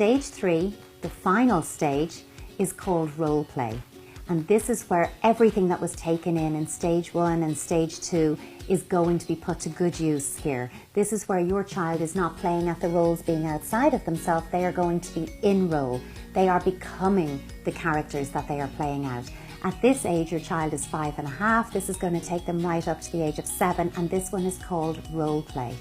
stage 3, the final stage, is called role play. And this is where everything that was taken in stage 1 and stage 2 is going to be put to good use here. This is where your child is not playing at the roles being outside of themselves, they are going to be in role. They are becoming the characters that they are playing out. At this age, your child is 5.5. This is going to take them right up to the age of 7, and this one is called role play.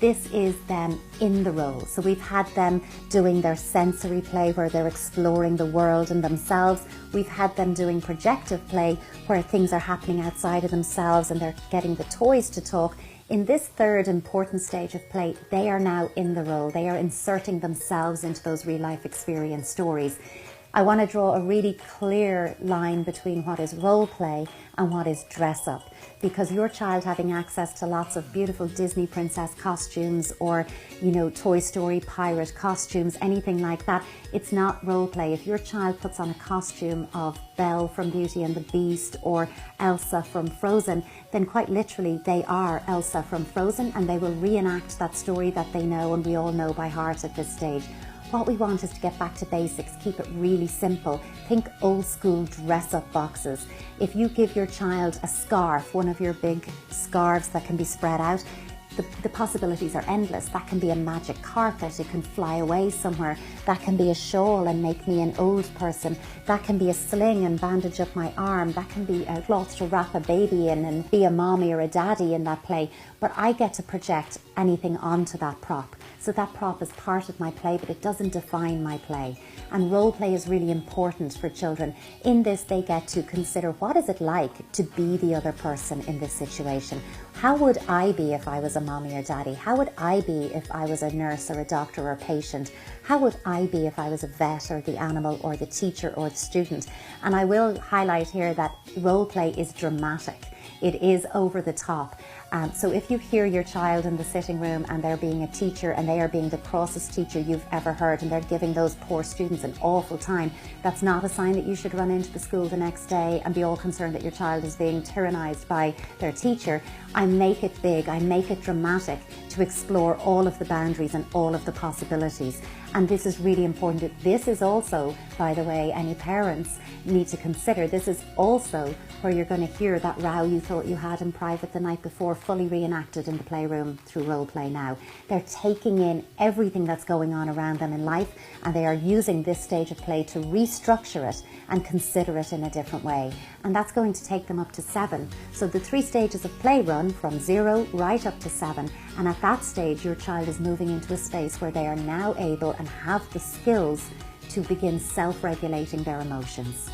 This is them in the role. So we've had them doing their sensory play where they're exploring the world and themselves. We've had them doing projective play where things are happening outside of themselves and they're getting the toys to talk. In this third important stage of play, they are now in the role. They are inserting themselves into those real life experience stories. I want to draw a really clear line between what is role play and what is dress up, because your child having access to lots of beautiful Disney princess costumes or, Toy Story pirate costumes, anything like that, it's not role play. If your child puts on a costume of Belle from Beauty and the Beast or Elsa from Frozen, then quite literally they are Elsa from Frozen and they will reenact that story that they know and we all know by heart at this stage. What we want is to get back to basics, keep it really simple. Think old school dress-up boxes. If you give your child a scarf, one of your big scarves that can be spread out, the possibilities are endless. That can be a magic carpet, it can fly away somewhere. That can be a shawl and make me an old person. That can be a sling and bandage up my arm. That can be a cloth to wrap a baby in and be a mommy or a daddy in that play. But I get to project anything onto that prop. So that prop is part of my play, but it doesn't define my play. And role play is really important for children. In this, they get to consider, what is it like to be the other person in this situation? How would I be if I was a mommy or daddy? How would I be if I was a nurse or a doctor or a patient? How would I be if I was a vet or the animal or the teacher or the student? And I will highlight here that role play is dramatic. It is over the top. So if you hear your child in the sitting room and they're being a teacher and they are being the crossest teacher you've ever heard and they're giving those poor students an awful time, that's not a sign that you should run into the school the next day and be all concerned that your child is being tyrannised by their teacher. I make it big, I make it dramatic to explore all of the boundaries and all of the possibilities. And this is really important. This is also, by the way, any parents need to consider, this is also where you're going to hear that row you thought you had in private the night before fully reenacted in the playroom through role play now. They're taking in everything that's going on around them in life and they are using this stage of play to restructure it and consider it in a different way. And that's going to take them up to 7. So the 3 stages of play run from 0 right up to 7. And at that stage, your child is moving into a space where they are now able and have the skills to begin self-regulating their emotions.